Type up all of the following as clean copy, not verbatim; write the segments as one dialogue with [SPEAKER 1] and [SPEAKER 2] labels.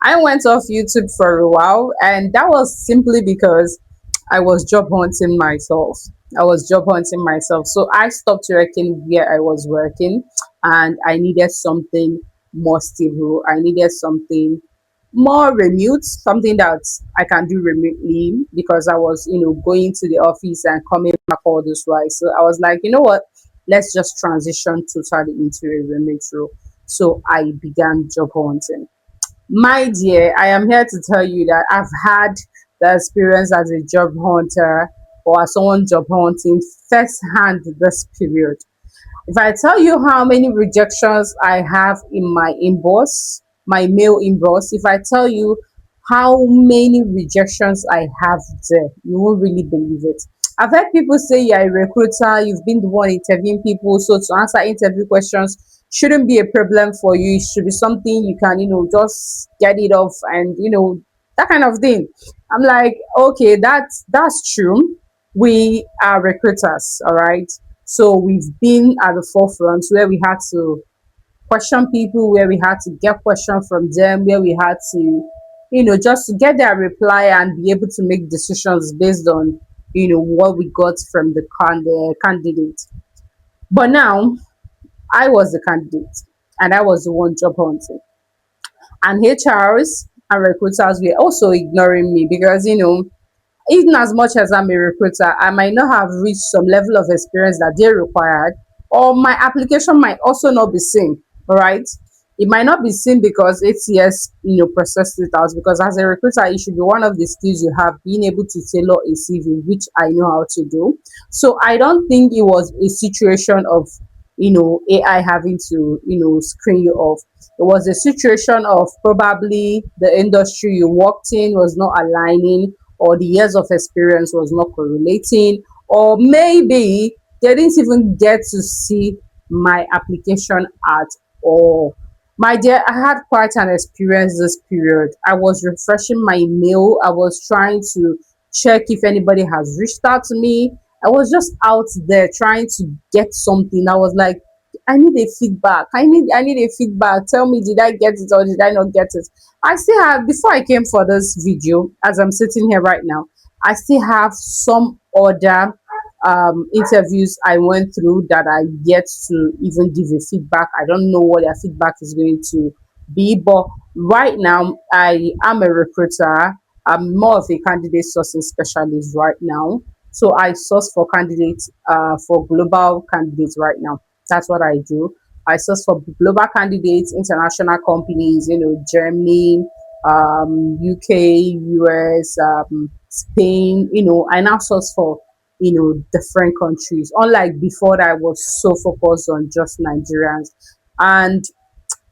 [SPEAKER 1] I went off YouTube for a while, and that was simply because I was job hunting myself. I was job hunting myself. So I stopped working where I was working, and I needed something more stable. I needed something more remote, something that I can do remotely because I was, going to the office and coming back all this while. So I was like, you know what? Let's just transition totally into a remote role. So I began job hunting. My dear, I am here to tell you that I've had the experience as a job hunter or as someone job hunting firsthand this period. If I tell you how many rejections I have in my inbox, my mail inbox, if I tell you how many rejections I have there, you won't really believe it. I've heard people say you're a recruiter, you've been the one interviewing people, so to answer interview questions shouldn't be a problem for you. It should be something you can, just get it off and, that kind of thing. I'm like, okay, that's true. We are recruiters, all right? So we've been at the forefront where we had to question people, where we had to get questions from them, where we had to, just to get their reply and be able to make decisions based on, what we got from the candidate. But now I was the candidate and I was the one job hunting. And HRs and recruiters were also ignoring me because, even as much as I'm a recruiter, I might not have reached some level of experience that they required, or my application might also not be seen. All right. It might not be seen because ATS, processed it out. Because as a recruiter, it should be one of the skills you have, being able to tailor a CV, which I know how to do. So I don't think it was a situation of, AI having to, screen you off. It was a situation of probably the industry you worked in was not aligning, or the years of experience was not correlating, or maybe they didn't even get to see my application at all. My dear, I had quite an experience this period. I was refreshing my mail. I was trying to check if anybody has reached out to me. I was just out there trying to get something. I was like, I need a feedback. I need a feedback. Tell me, did I get it or did I not get it? I still have, before I came for this video, as I'm sitting here right now, I still have some other interviews I went through that I yet to even give a feedback. I don't know what their feedback is going to be, but right now I am a recruiter. I'm more of a candidate sourcing specialist right now. So I source for candidates, for global candidates right now. That's what I do. I source for global candidates, international companies, Germany, UK, US, Spain. I now source for different countries. Unlike before, that I was so focused on just Nigerians, and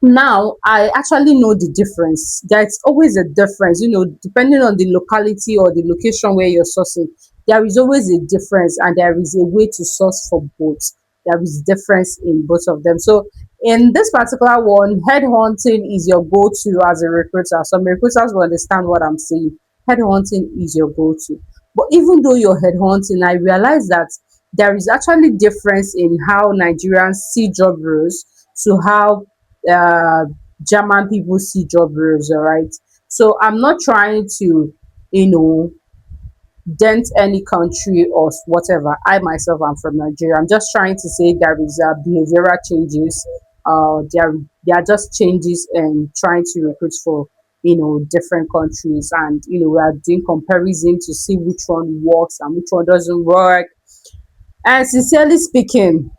[SPEAKER 1] now I actually know the difference. There's always a difference, depending on the locality or the location where you're sourcing. There is always a difference, and there is a way to source for both. There is difference in both of them. So in this particular one, headhunting is your go-to as a recruiter. Some recruiters will understand what I'm saying. Headhunting is your go-to. But even though you're headhunting, I realize that there is actually difference in how Nigerians see job roles to how uh, German people see job roles, all right? So I'm not trying to, you know, dent any country or whatever. I myself am from Nigeria. I'm just trying to say there is behavioral changes. There are just changes in trying to recruit for different countries, and we are doing comparison to see which one works and which one doesn't work. And sincerely speaking,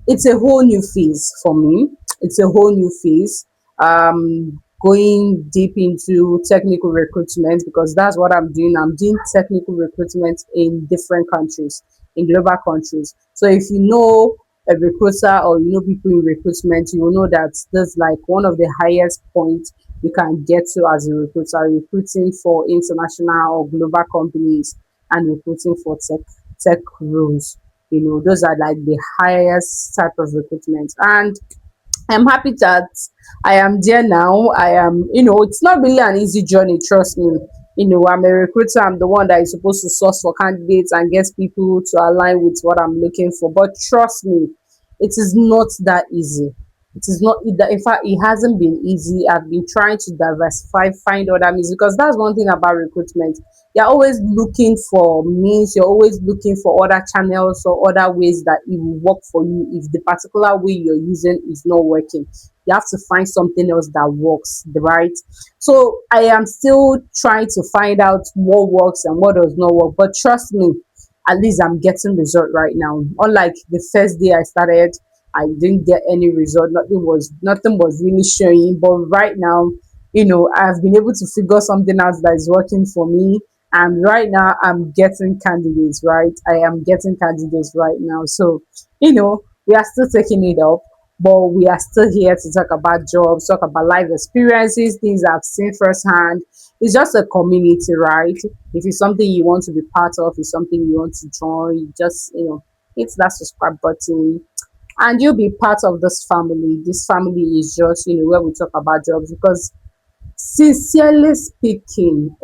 [SPEAKER 1] it's a whole new phase for me. It's a whole new phase. Going deep into technical recruitment because that's what I'm doing. I'm doing technical recruitment in different countries, in global countries. So if you know a recruiter or you know people in recruitment, you will know that that's like one of the highest points you can get to as a recruiter, recruiting for international or global companies and recruiting for tech roles. Those are like the highest type of recruitment. And I'm happy that I am there now. It's not really an easy journey, trust me. I'm a recruiter. I'm the one that is supposed to source for candidates and get people to align with what I'm looking for. But trust me, it is not that easy. It is not, in fact, it hasn't been easy. I've been trying to diversify, find other means, because that's one thing about recruitment. You're always looking for means, you're always looking for other channels or other ways that it will work for you if the particular way you're using is not working. You have to find something else that works, right? So I am still trying to find out what works and what does not work. But trust me, at least I'm getting result right now. Unlike the first day I started, I didn't get any result. Nothing was really showing. But right now, I've been able to figure something out that is working for me. And right now I'm getting candidates, right? I am getting candidates right now. So, we are still taking it up, but we are still here to talk about jobs, talk about life experiences, things I've seen firsthand. It's just a community, right? If it's something you want to be part of, it's something you want to join, you just, hit that subscribe button and you'll be part of this family. This family is just, where we talk about jobs, because sincerely speaking,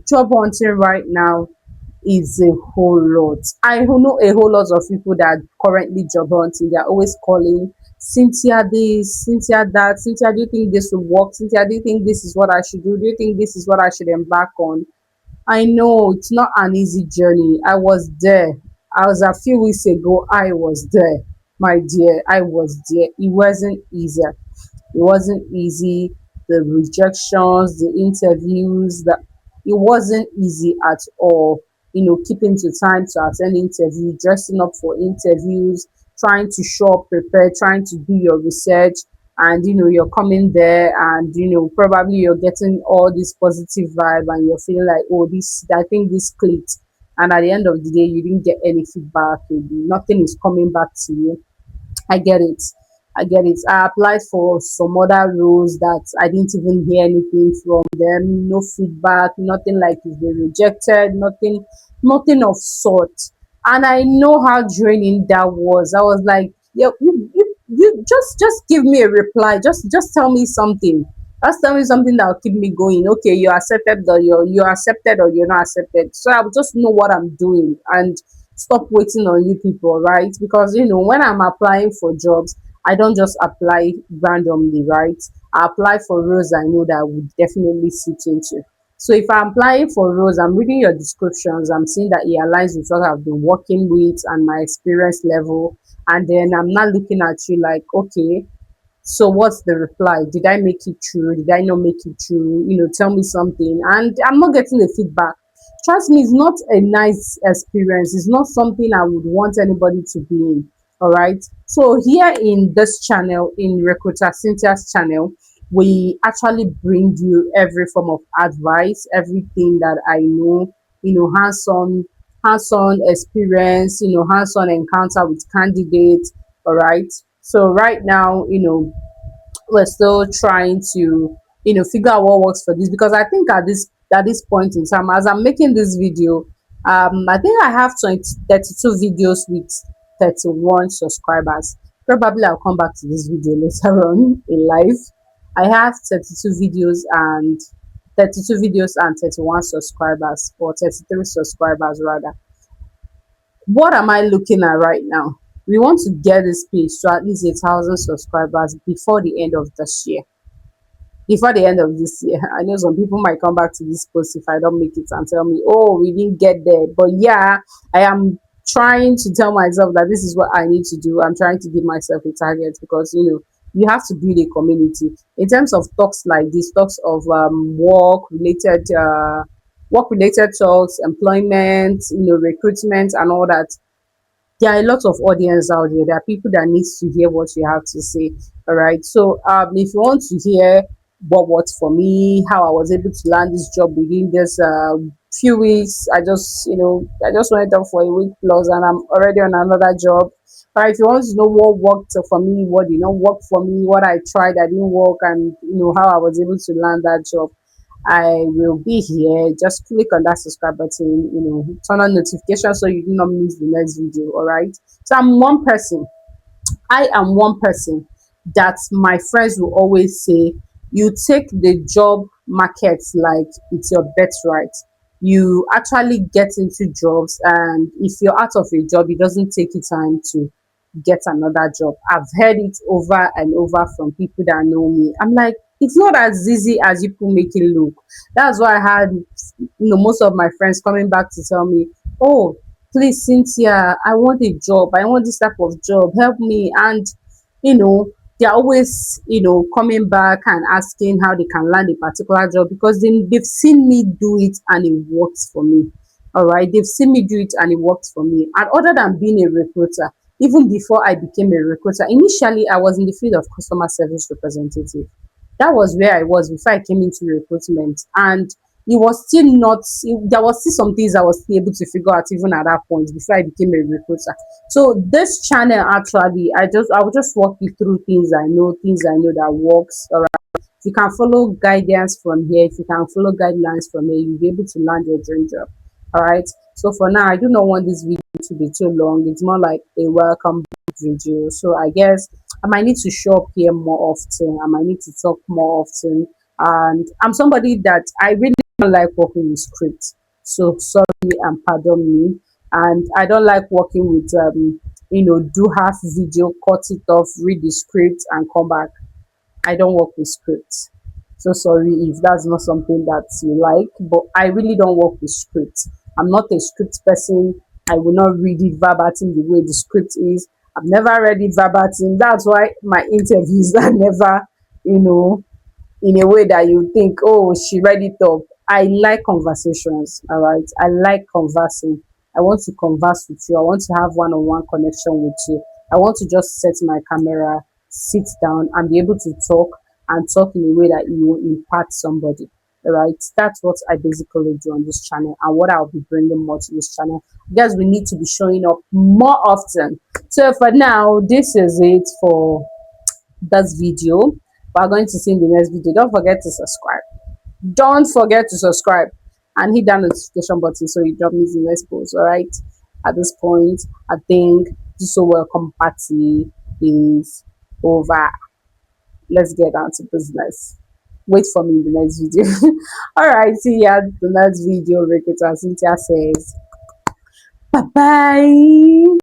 [SPEAKER 1] job hunting right now is a whole lot. I know a whole lot of people that are currently job hunting. They're always calling Cynthia this, Cynthia that. Cynthia, do you think this will work? Cynthia, do you think this is what I should do? Do you think this is what I should embark on? I know it's not an easy journey. I was there. I was a few weeks ago. I was there, my dear. I was there. It wasn't easy. It wasn't easy. The rejections, the interviews, it wasn't easy at all. Keeping to time to attend interview, dressing up for interviews, trying to show up prepared, trying to do your research, and you're coming there, and probably you're getting all this positive vibe, and you're feeling like, oh, this, I think this clicked, and at the end of the day, you didn't get any feedback. Nothing is coming back to you. I get it. I get it. I applied for some other roles that I didn't even hear anything from them. No feedback, nothing like if they rejected, nothing of sort. And I know how draining that was. I was like, yeah, you just give me a reply. Just tell me something. Just tell me something that will keep me going. Okay, you're accepted or you're not accepted. So I'll just know what I'm doing and stop waiting on you people, right? Because when I'm applying for jobs, I don't just apply randomly, right? I apply for roles I know that I would definitely sit into. So if I'm applying for roles, I'm reading your descriptions, I'm seeing that it aligns with what I've been working with and my experience level. And then I'm not looking at you like, okay, so what's the reply? Did I make it true? Did I not make it true? Tell me something. And I'm not getting the feedback. Trust me, it's not a nice experience. It's not something I would want anybody to be in. All right. So here in this channel, in Recruiter Cynthia's channel, we actually bring you every form of advice, everything that I know, hands-on experience, hands-on encounter with candidates. All right. So right now, we're still trying to figure out what works for this, because I think at this point in time, as I'm making this video, I think I have 32 videos with 31 subscribers. Probably I'll come back to this video later on in life. I have 32 videos and 31 subscribers, or 33 subscribers rather. What am I looking at right now? We want to get this page to at least 1,000 subscribers before the end of this year. Before the end of this year. I know some people might come back to this post if I don't make it and tell me, oh, we didn't get there. But yeah, I am trying to tell myself that this is what I need to do. I'm trying to give myself a target, because you have to build a community. In terms of talks like this, talks of work related talks, employment, recruitment and all that, there are a lot of audience out there. There are people that needs to hear what you have to say. All right. So if you want to hear what worked for me, how I was able to land this job within this few weeks, I just went up for a week plus and I'm already on another job. All right. If you want to know what worked for me, what did not work for me, what I tried that didn't work, and how I was able to land that job, I will be here. Just click on that subscribe button, turn on notifications so you do not miss the next video. All right. So I am one person that my friends will always say, you take the job market like it's your birthright. You actually get into jobs, and if you're out of a job, it doesn't take you time to get another job. I've heard it over and over from people that know me. I'm like, it's not as easy as people make it look. That's why I had, most of my friends coming back to tell me, oh, please, Cynthia, I want a job. I want this type of job. Help me. And, you know, they're always, coming back and asking how they can land a particular job because they've seen me do it and it works for me. All right. They've seen me do it and it works for me. And other than being a recruiter, even before I became a recruiter, initially I was in the field of customer service representative. That was where I was before I came into recruitment. And it was still not, there was still some things I was still able to figure out even at that point before I became a recruiter. So this channel actually, I will just walk you through things I know that works. All right. If you can follow guidance from here, if you can follow guidelines from here, you'll be able to land your dream job. All right. So for now, I do not want this video to be too long. It's more like a welcome video. So I guess I might need to show up here more often. I might need to talk more often. And I'm somebody that I really don't like working with scripts. So sorry and pardon me. And I don't like working with do half video, cut it off, read the script and come back. I don't work with scripts. So sorry if that's not something that you like, but I really don't work with scripts. I'm not a script person. I will not read it verbatim the way the script is. I've never read it verbatim. That's why my interviews are never, you know, in a way that you think, oh, she read it up. I like conversations, all right? I like conversing. I want to converse with you. I want to have one on one connection with you. I want to just set my camera, sit down, and be able to talk and talk in a way that you will impact somebody. All right, that's what I basically do on this channel and what I'll be bringing more to this channel. Guys, we need to be showing up more often. So for now, this is it for this video. We're going to see in the next video. Don't forget to subscribe. Don't forget to subscribe and hit that notification button so you don't miss the next post. All right. At this point, I think this so welcome party is over. Let's get down to business. Wait for me in the next video. All right. See ya. The next video. Rekita Cynthia says, bye bye.